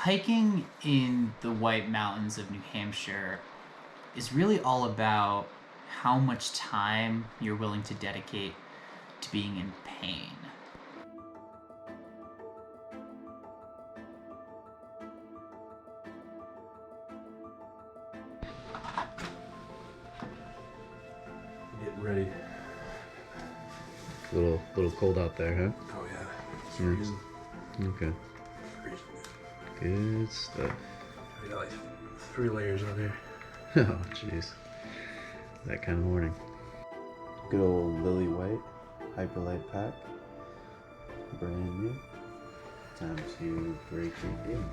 hiking in the White Mountains of New Hampshire is really all about how much time you're willing to dedicate to being in pain. Getting ready. Little cold out there, huh? Oh yeah, it's freezing. Okay. Freezing. Good stuff. I got like 3 layers on here. Oh, jeez. That kind of morning. Good old Lily White Hyperlight Pack. Brand new. Time to break it in.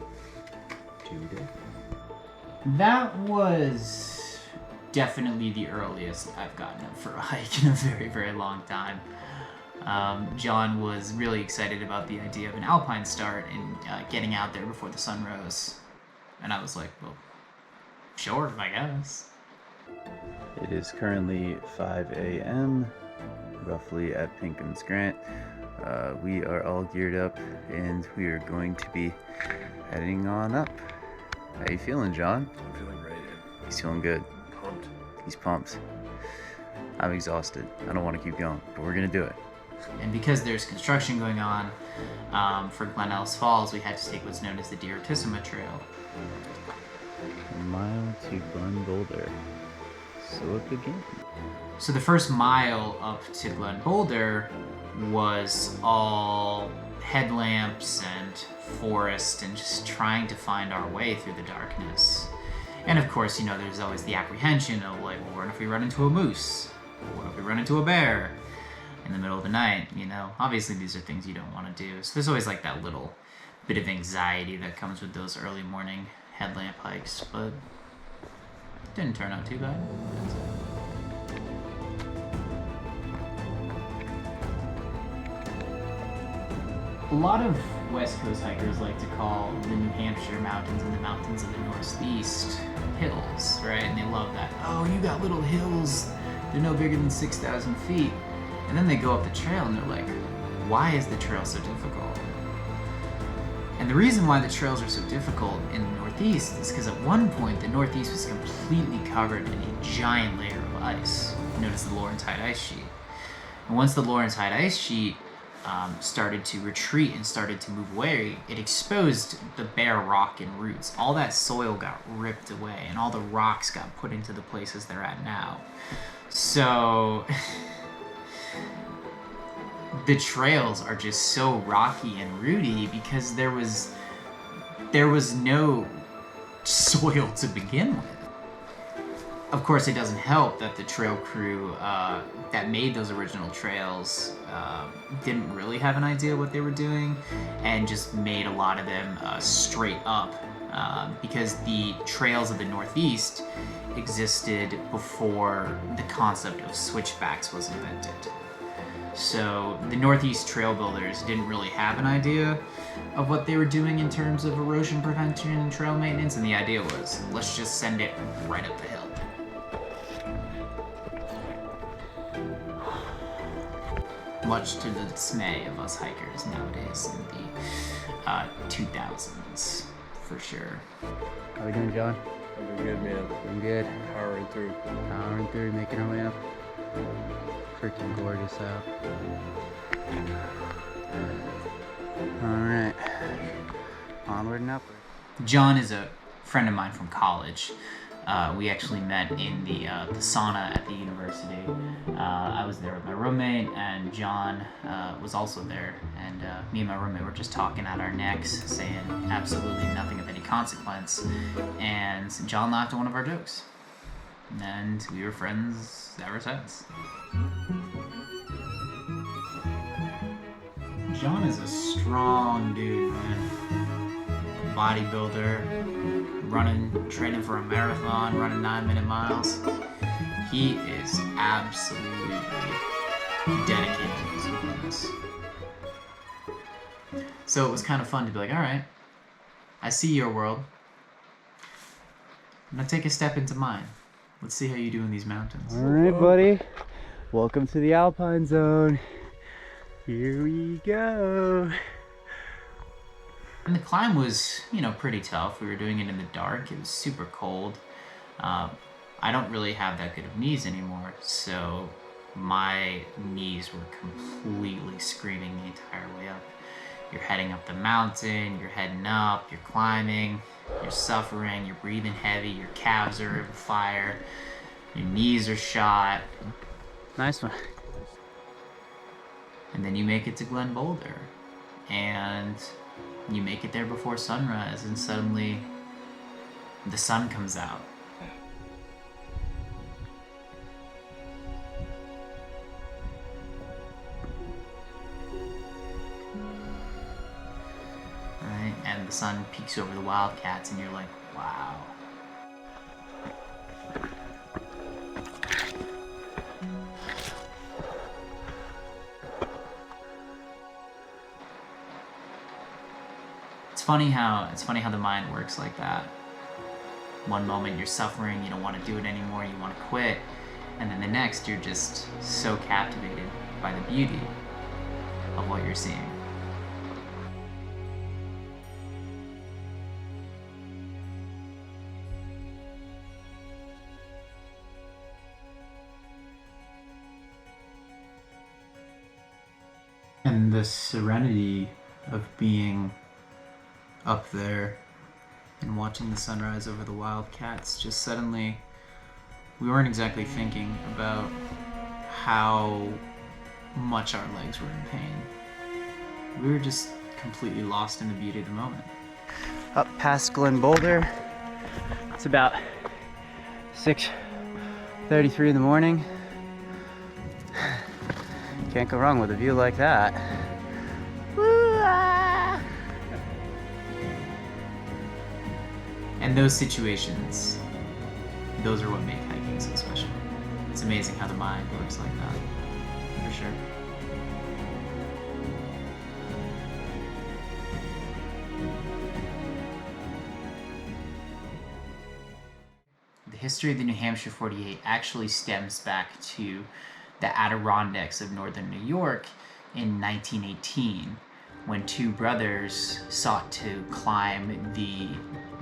Today. That was definitely the earliest I've gotten up for a hike in a very, very long time. John was really excited about the idea of an alpine start and getting out there before the sun rose. And I was like, well, sure, I guess. It is currently 5 a.m. roughly at Pinkham's Grant. We are all geared up and we are going to be heading on up. How you feeling, John? I'm feeling great. He's feeling good. Pumped. He's pumped. I'm exhausted. I don't want to keep going, but we're gonna do it. And because there's construction going on for Glen Ellis Falls, we had to take what's known as the Deertissima Trail. A mile to Glen Boulder. So it began. So the first mile up to Glen Boulder was all headlamps and forest and just trying to find our way through the darkness. And of course, you know, there's always the apprehension of like, well, what if we run into a moose? What if we run into a bear in the middle of the night? You know, obviously these are things you don't want to do. So there's always like that little bit of anxiety that comes with those early morning headlamp hikes, but it didn't turn out too bad. A lot of West Coast hikers like to call the New Hampshire mountains and the mountains of the Northeast hills, right? And they love that. Oh, you got little hills. They're no bigger than 6,000 feet. And then they go up the trail and they're like, why is the trail so difficult? And the reason why the trails are so difficult in the Northeast is because at one point the Northeast was completely covered in a giant layer of ice, known as the Laurentide ice sheet. And once the Laurentide ice sheet started to retreat and started to move away, it exposed the bare rock and roots. All that soil got ripped away and all the rocks got put into the places they're at now. So the trails are just so rocky and rooty because there was no soil to begin with. Of course, it doesn't help that the trail crew that made those original trails didn't really have an idea what they were doing and just made a lot of them straight up because the trails of the Northeast existed before the concept of switchbacks was invented. So the Northeast trail builders didn't really have an idea of what they were doing in terms of erosion prevention and trail maintenance, and the idea was, let's just send it right up the hill. Much to the dismay of us hikers nowadays in the 2000s, for sure. How we doing, John? I'm doing good, man. Doing good. Powering through. Powering through, making our way up. Freaking gorgeous out. Alright. Onward and upward. John is a friend of mine from college. We actually met in the sauna at the university. I was there with my roommate, and John was also there. And me and my roommate were just talking at our necks, saying absolutely nothing of any consequence. And John laughed at one of our jokes. And we were friends ever since. John is a strong dude, man. Bodybuilder, training for a marathon, running 9-minute miles. He is absolutely dedicated to his fitness. So it was kind of fun to be like, all right, I see your world. I'm gonna take a step into mine. Let's see how you do in these mountains. All right, buddy. Welcome to the Alpine Zone. Here we go. And the climb was, pretty tough. We were doing it in the dark. It was super cold. I don't really have that good of knees anymore, so my knees were completely screaming the entire way up. You're heading up the mountain, you're heading up, you're climbing, you're suffering, you're breathing heavy, your calves are on fire, your knees are shot. Nice one. And then you make it to Glen Boulder, and you make it there before sunrise, and suddenly the sun comes out. Right? And the sun peeks over the wildcats, and you're like, wow. It's funny how the mind works like that. One moment you're suffering, you don't want to do it anymore, you want to quit, and then the next you're just so captivated by the beauty of what you're seeing. And the serenity of being up there and watching the sunrise over the wildcats, just suddenly, we weren't exactly thinking about how much our legs were in pain. We were just completely lost in the beauty of the moment. Up past Glen Boulder, it's about 6:33 in the morning. Can't go wrong with a view like that. And those situations, those are what make hiking so special. It's amazing how the mind works like that, for sure. The history of the New Hampshire 48 actually stems back to the Adirondacks of northern New York in 1918, when two brothers sought to climb the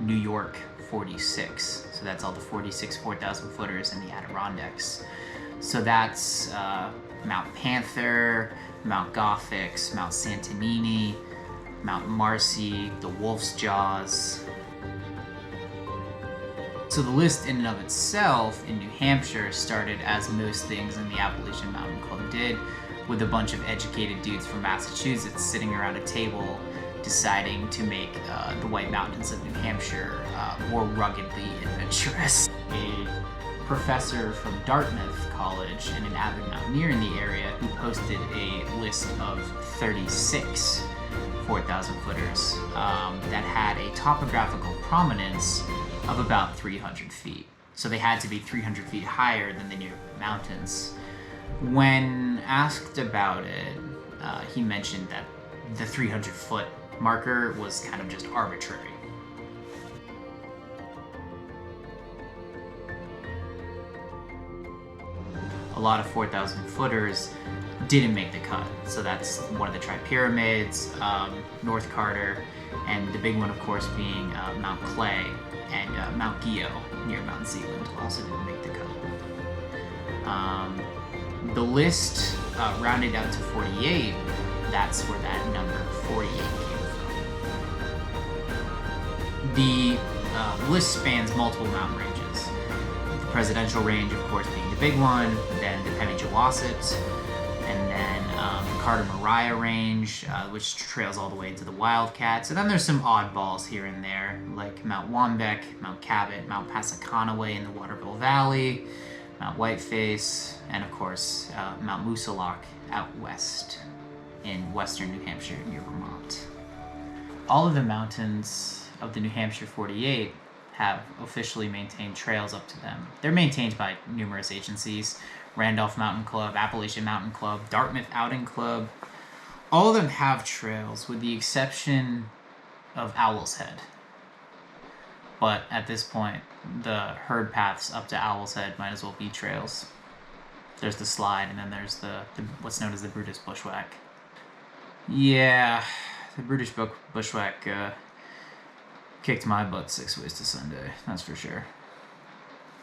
New York 46. So that's all the 46 4,000 footers in the Adirondacks. So that's Mount Panther, Mount Gothix, Mount Santanini, Mount Marcy, the Wolf's Jaws. So the list in and of itself in New Hampshire started as most things in the Appalachian Mountain Club did, with a bunch of educated dudes from Massachusetts sitting around a table deciding to make the White Mountains of New Hampshire more ruggedly adventurous. A professor from Dartmouth College and an avid mountaineer in the area who posted a list of 36 4,000 footers that had a topographical prominence of about 300 feet. So they had to be 300 feet higher than the nearby mountains. When asked about it, he mentioned that the 300-foot marker was kind of just arbitrary. A lot of 4,000 footers didn't make the cut. So that's one of the Tri-Pyramids, North Carter, and the big one, of course, being Mount Clay and Mount Gio near Mount Zealand also didn't make the cut. The list rounded out to 48. That's where that number 48 came from. The list spans multiple mountain ranges. The Presidential Range, of course, being the big one, then the Pemigewasset, and then the Carter-Mariah Range, which trails all the way into the Wildcats. And then there's some oddballs here and there, like Mount Wambeck, Mount Cabot, Mount Passaconaway in the Waterville Valley, Mount Whiteface, and of course Mount Moosilauke out west in western New Hampshire near Vermont. All of the mountains of the New Hampshire 48 have officially maintained trails up to them. They're maintained by numerous agencies: Randolph Mountain Club, Appalachian Mountain Club, Dartmouth Outing Club. All of them have trails with the exception of Owl's Head. But at this point, the herd paths up to Owl's Head might as well be trails. There's the slide, and then there's the what's known as the Brutus Bushwhack. Yeah, the British bushwhack kicked my butt 6 ways to Sunday, that's for sure.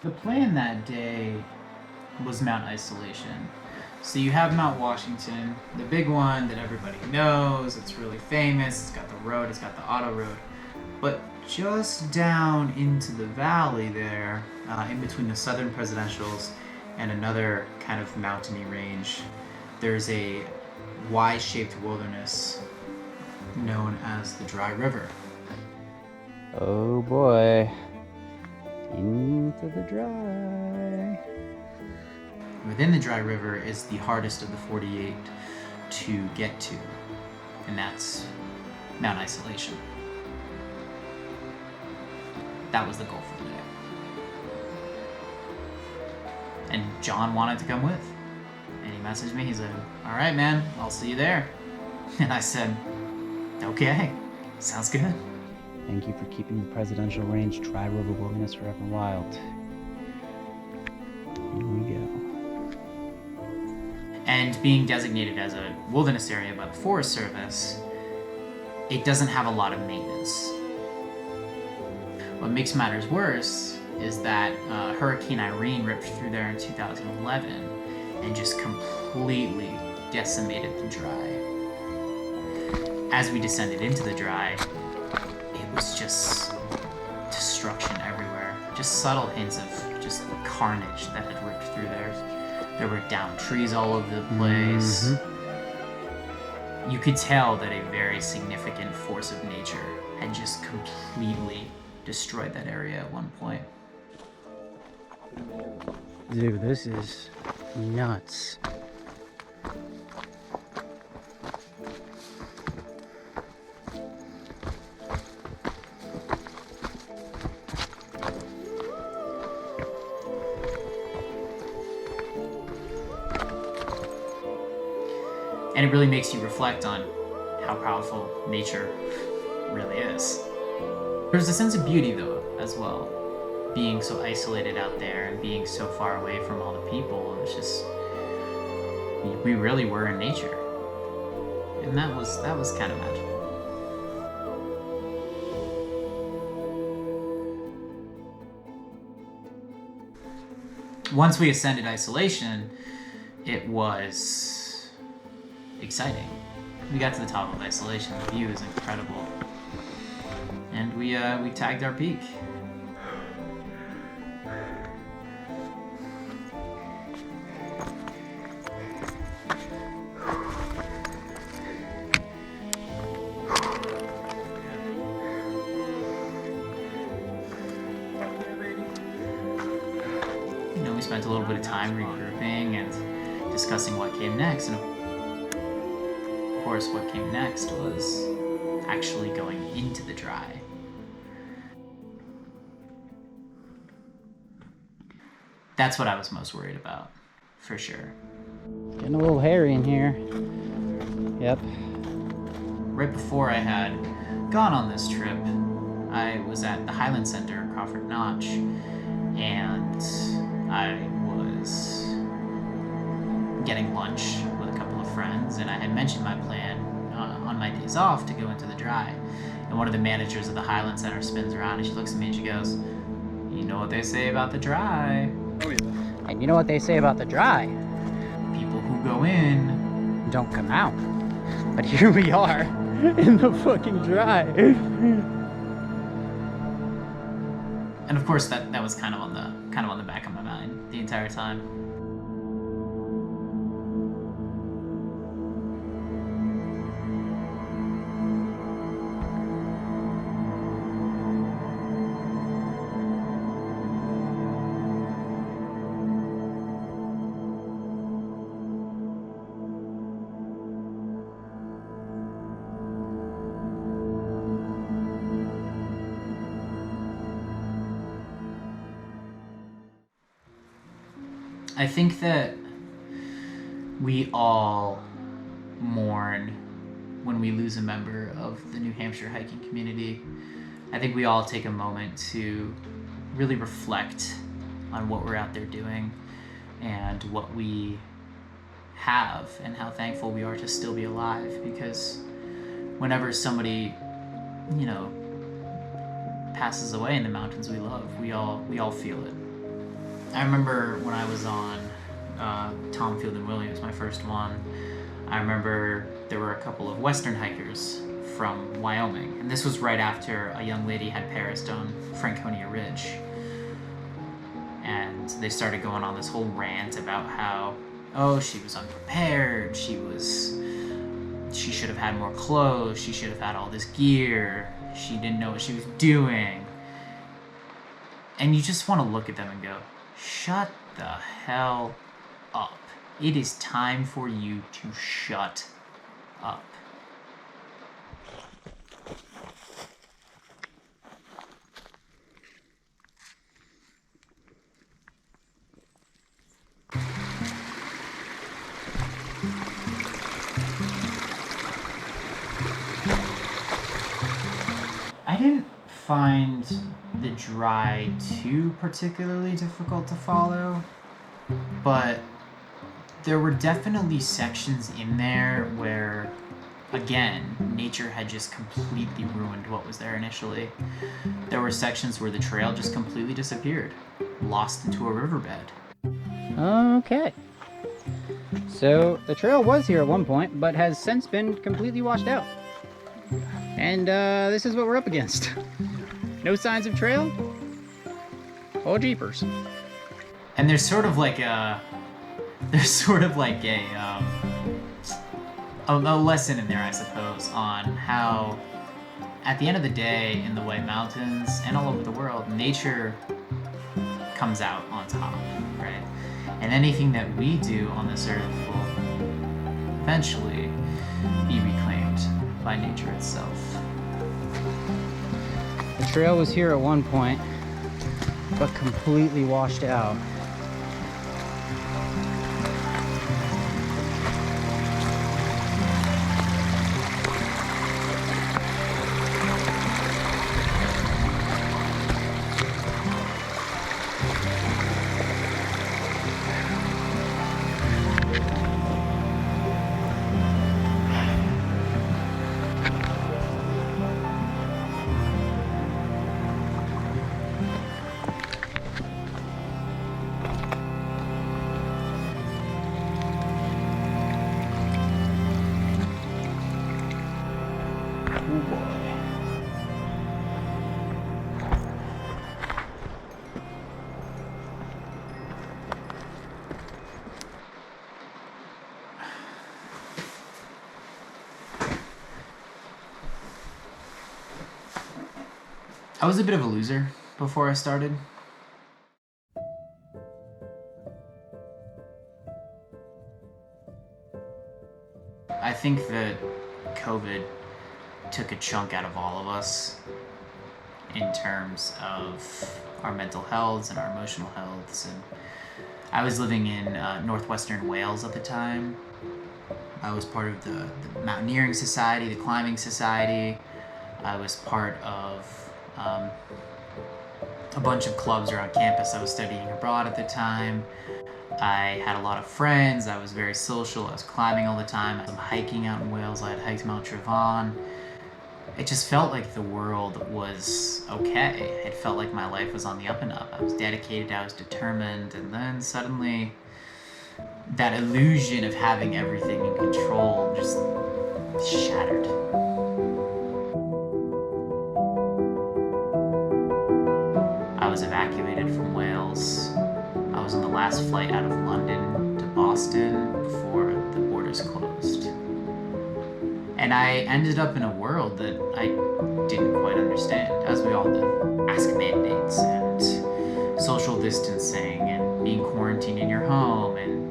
The plan that day was Mount Isolation. So you have Mount Washington, the big one that everybody knows, it's really famous, it's got the road, it's got the auto road. But just down into the valley there, in between the southern presidentials and another kind of mountainy range, there's a Y-shaped wilderness known as the Dry River. Oh boy. Into the dry. Within the Dry River is the hardest of the 48 to get to, and that's Mount Isolation. That was the goal for the day. And John wanted to come with. And he messaged me, he said, "All right, man, I'll see you there." And I said, "Okay, sounds good." Thank you for keeping the presidential range Dry River Wilderness forever wild. Here we go. And being designated as a wilderness area by the Forest Service, it doesn't have a lot of maintenance. What makes matters worse is that Hurricane Irene ripped through there in 2011 and just completely decimated the Dry. As we descended into the Dry, it was just destruction everywhere. Just subtle hints of just carnage that had ripped through there. There were downed trees all over the place. Mm-hmm. You could tell that a very significant force of nature had just completely destroyed that area at one point. Dude, this is nuts. And it really makes you reflect on how powerful nature really is. There's a sense of beauty, though, as well. Being so isolated out there and being so far away from all the people, it's just, we really were in nature. And that was kind of magical. Once we ascended Isolation, it was exciting. We got to the top of Isolation, the view is incredible. And we tagged our peak. You know, we spent a little bit of time regrouping and discussing what came next, and of course what came next was actually going into the Dry. That's what I was most worried about, for sure. Getting a little hairy in here. Yep. Right before I had gone on this trip, I was at the Highland Center in Crawford Notch, and I was getting lunch with a couple of friends, and I had mentioned my plan on my days off to go into the Dry. And one of the managers of the Highland Center spins around and she looks at me and she goes, "You know what they say about the Dry? And you know what they say about the Dry? People who go in Don't come out." But here we are in the fucking Dry. And of course that was kind of on the back of my mind the entire time. I think that we all mourn when we lose a member of the New Hampshire hiking community. I think we all take a moment to really reflect on what we're out there doing and what we have and how thankful we are to still be alive, because whenever somebody, you know, passes away in the mountains we love, we all feel it. I remember when I was on Tom Field and Williams, my first one, I remember there were a couple of Western hikers from Wyoming, and this was right after a young lady had perished on Franconia Ridge. And they started going on this whole rant about how, oh, she was unprepared, she should have had more clothes, she should have had all this gear, she didn't know what she was doing. And you just want to look at them and go, shut the hell up. It is time for you to shut up. I didn't find the dry too particularly difficult to follow, but there were definitely sections in there where, again, nature had just completely ruined what was there initially. There were sections where the trail just completely disappeared, lost into a riverbed. Okay. So the trail was here at one point, but has since been completely washed out. And this is what we're up against. No signs of trail. Oh, jeepers. And there's sort of like a lesson in there, I suppose, on how, at the end of the day, in the White Mountains and all over the world, nature comes out on top, right? And anything that we do on this earth will eventually be reclaimed by nature itself. The trail was here at one point, but completely washed out. I was a bit of a loser before I started. I think that COVID took a chunk out of all of us in terms of our mental healths and our emotional healths. And I was living in northwestern Wales at the time. I was part of the mountaineering society, the climbing society. I was part of a bunch of clubs around campus. I was studying abroad at the time. I had a lot of friends. I was very social. I was climbing all the time. I was hiking out in Wales. I had hiked Mount Trevon. It just felt like the world was okay. It felt like my life was on the up and up. I was dedicated, I was determined, and then suddenly that illusion of having everything in control just shattered. I was evacuated from Wales. I was on the last flight out of London to Boston before the borders closed. And I ended up in a world that I didn't quite understand, as we all did. Mask mandates and social distancing and being quarantined in your home and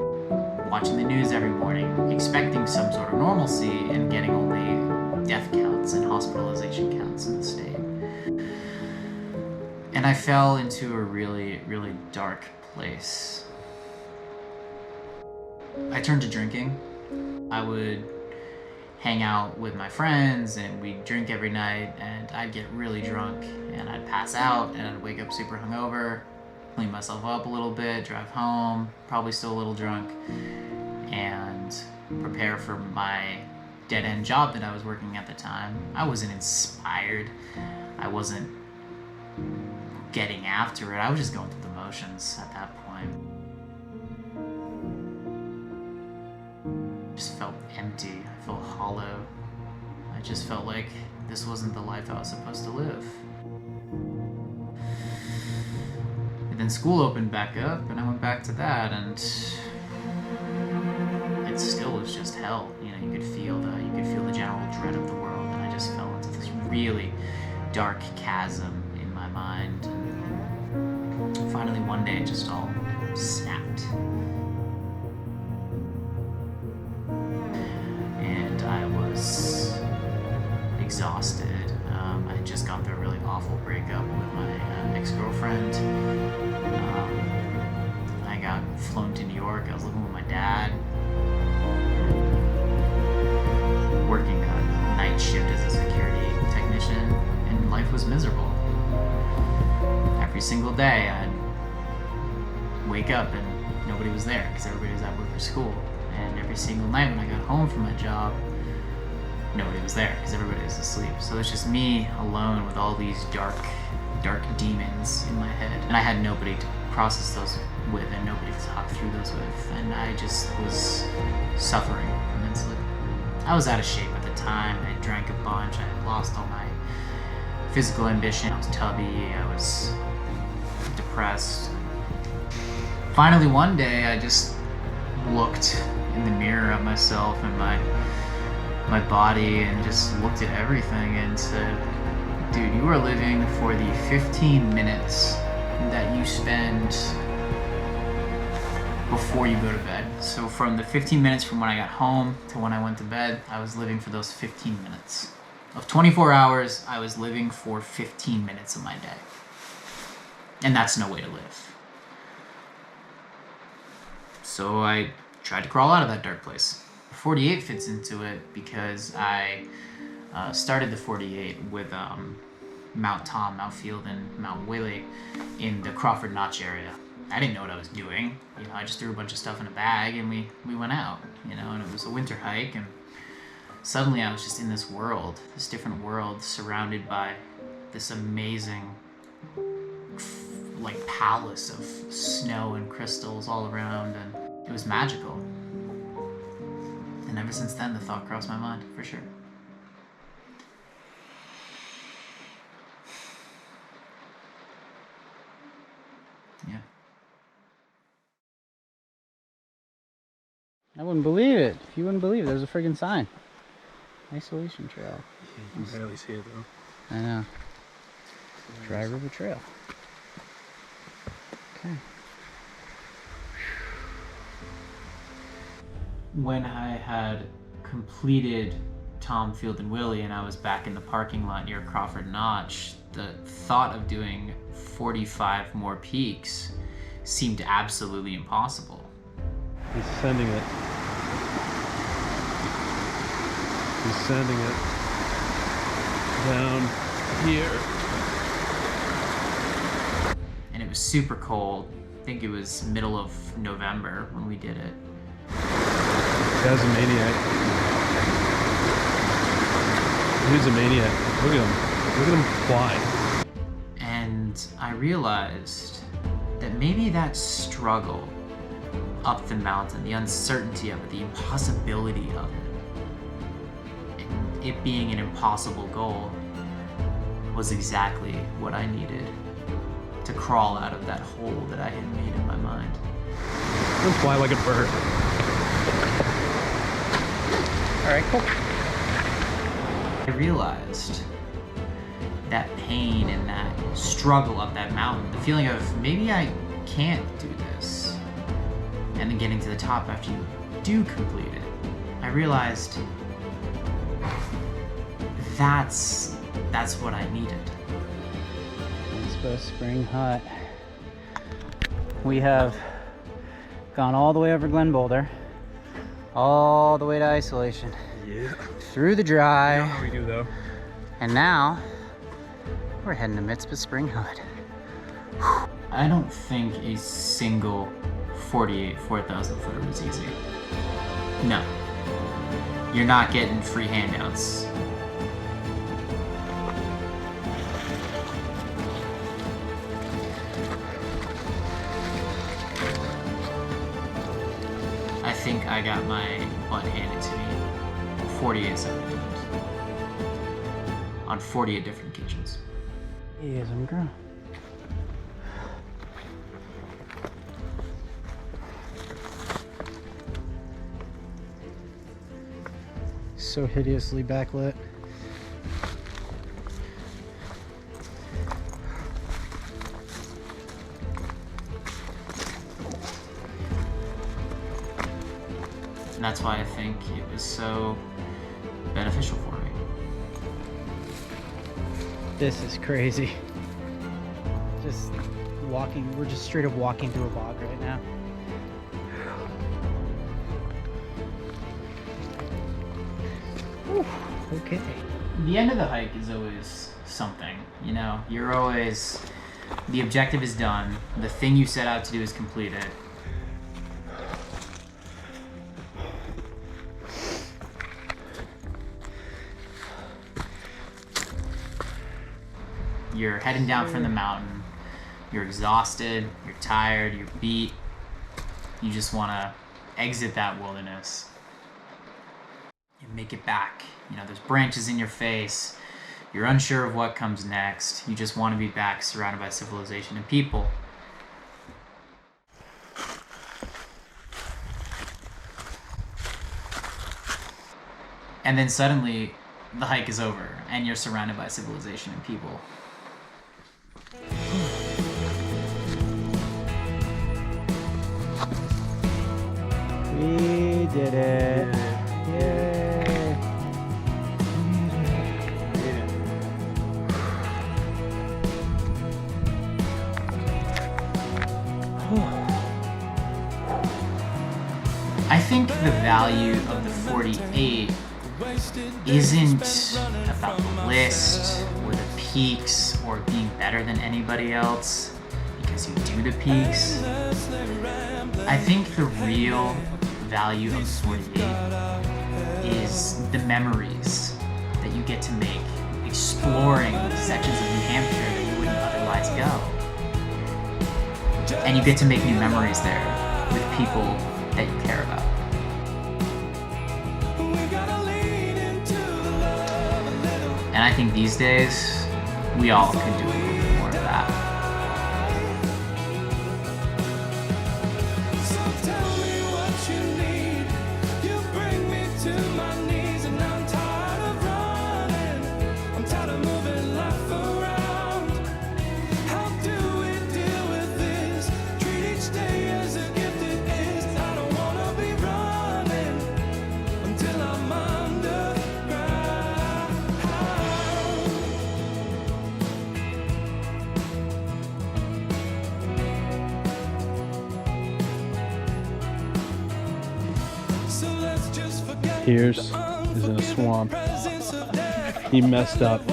watching the news every morning, expecting some sort of normalcy and getting only death counts and hospitalization counts in the state. And I fell into a really, really dark place. I turned to drinking. I would hang out with my friends and we'd drink every night, and I'd get really drunk and I'd pass out and I'd wake up super hungover, clean myself up a little bit, drive home, probably still a little drunk, and prepare for my dead-end job that I was working at the time. I wasn't inspired. I wasn't getting after it. I was just going through the motions at that point. I just felt empty. I felt hollow. I just felt like this wasn't the life I was supposed to live. And then school opened back up, and I went back to that, and it still was just hell. You know, you could feel the general dread of the world, and I just fell into this really dark chasm in my mind. And finally, one day, it just all snapped. And I was exhausted. I had just gone through a really awful breakup with my ex-girlfriend. I got flown to New York. I was living with my dad, working a night shift as a security technician, and life was miserable. Every single day I'd wake up and nobody was there because everybody was at work or school. And every single night when I got home from my job, nobody was there because everybody was asleep. So it was just me alone with all these dark demons in my head. And I had nobody to process those with and nobody to talk through those with. And I just was suffering immensely. I was out of shape at the time. I drank a bunch. I had lost all my physical ambition. I was tubby. I was depressed. Finally, one day, I just looked in the mirror at myself and my body and just looked at everything and said, dude, you are living for the 15 minutes that you spend before you go to bed. So from the 15 minutes from when I got home to when I went to bed, I was living for those 15 minutes. Of 24 hours, I was living for 15 minutes of my day. And that's no way to live. So I tried to crawl out of that dark place. 48 fits into it because I started the 48 with Mount Tom, Mount Field, and Mount Willie in the Crawford Notch area. I didn't know what I was doing. You know, I just threw a bunch of stuff in a bag and we went out, you know, and it was a winter hike, and suddenly I was just in this world, this different world, surrounded by this amazing like palace of snow and crystals all around, and it was magical. And ever since then, the thought crossed my mind, for sure. Yeah. I wouldn't believe it. If you wouldn't believe it, there's a friggin' sign. Isolation trail. You can barely see it though. I know. Dry River Trail. Okay. When I had completed Tom, Field, and Willie and I was back in the parking lot near Crawford Notch, the thought of doing 45 more peaks seemed absolutely impossible. He's sending it. He's sending it down here. And it was super cold. I think it was middle of November when we did it. Guy's a maniac. Dude's a maniac. Look at him. Look at him fly. And I realized that maybe that struggle up the mountain, the uncertainty of it, the impossibility of it, and it being an impossible goal, was exactly what I needed to crawl out of that hole that I had made in my mind. He'll fly like a bird. All right, cool. I realized that pain and that struggle up that mountain, the feeling of maybe I can't do this, and then getting to the top after you do complete it, I realized that's what I needed. It's Spring Hut. We have gone all the way over Glen Boulder, all the way to Isolation, Yeah. through the dry, You know how we do though. and now we're heading to Mitzvah Spring Hut. I don't think a single 48 4,000 footer was easy. No. you're not getting free handouts. I think I got my butt handed to me 48 separate times. On 48 different occasions. Yes, I'm girl. So hideously backlit. And that's why I think it was so beneficial for me. This is crazy. Just walking, we're just straight up walking through a bog right now. Whew, okay. The end of the hike is always something, you know? You're always, the objective is done, the thing you set out to do is completed. You're heading down from the mountain, you're exhausted, you're tired, you're beat, you just want to exit that wilderness. You make it back, you know, there's branches in your face, you're unsure of what comes next, you just want to be back surrounded by civilization and people. And then suddenly, the hike is over, and you're surrounded by civilization and people. We did it. Yay. I think the value of the 48 isn't about the list or the peaks or being better than anybody else because you do the peaks. I think the real value of 48 is the memories that you get to make exploring sections of New Hampshire that you wouldn't otherwise go. And you get to make new memories there with people that you care about. And I think these days, we all could do a little bit more of that. Pierce is in a swamp. He messed up.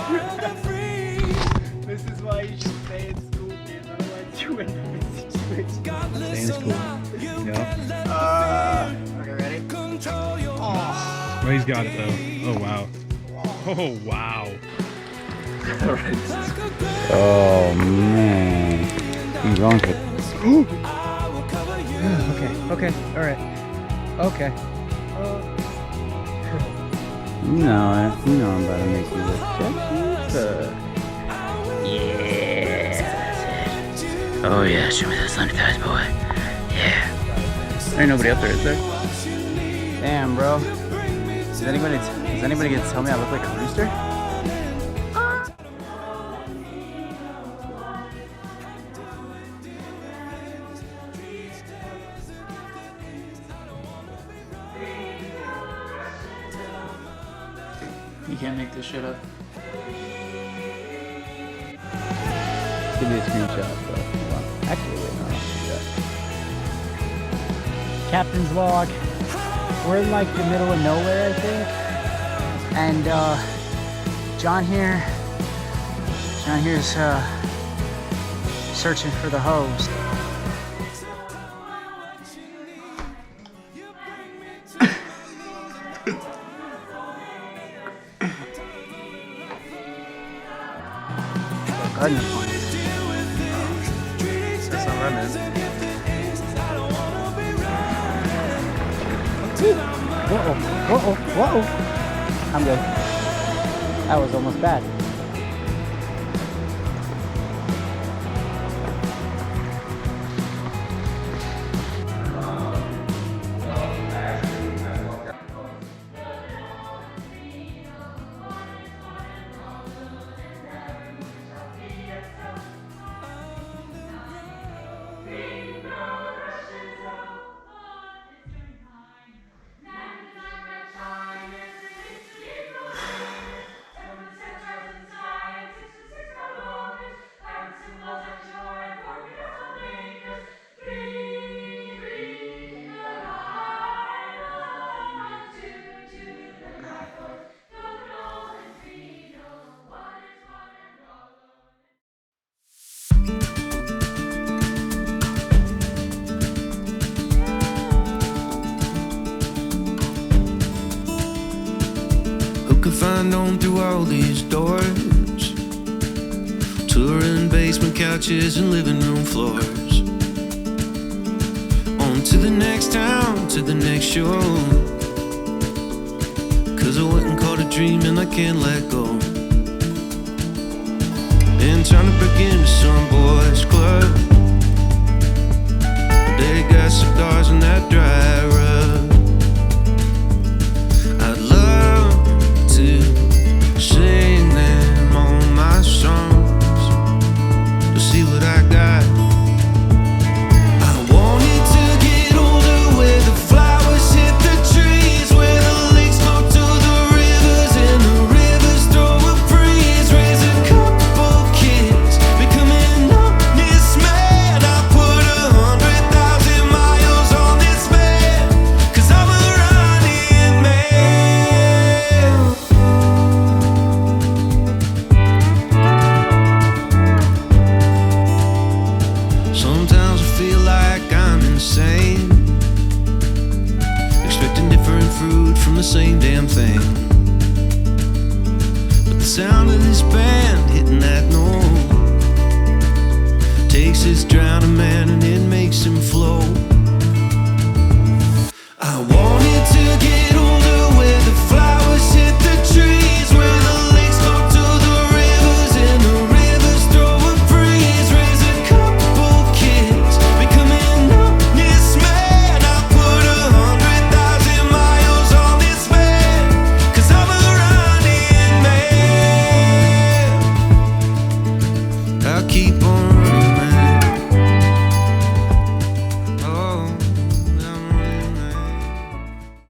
This is why you should stay in school, kids. Otherwise, you end up in situations. Stay in school. Yeah. Okay, ready? Oh, he's got it though. Oh wow. Oh wow. Oh man. He's wrong with Okay, alright. Okay. you know I'm about to make you look sexy. Yeah, that's it. Oh yeah, show me those thunder thighs, boy. Yeah. There ain't nobody up there, is there? Damn, bro. Does anybody get to tell me I look like a rooster? You can't make this shit up. Give me a screenshot, but hold on. Actually, wait, no, I don't do that. Captain's log. We're in like the middle of nowhere, I think. And John here's searching for the hose. I'm in. Whoa. I'm good. That was almost bad. Could find on through all these doors, touring basement couches and living room floors. On to the next town, to the next show, 'cause I went and caught a dream and I can't let go. Been trying to break into some boys club, they got cigars in that dry rub. I'd love to sing them all my songs, to see what I got. I wanted to get older, where the flowers hit the trees, where the lakes go to the rivers and the rivers throw a breeze. Raise a couple kids, becoming honest man. I put 100,000 miles on this man, 'cause I'm a running man. Sometimes I feel like I'm insane, expecting different fruit from the same damn thing. But the sound of this band hitting that note takes this drowning man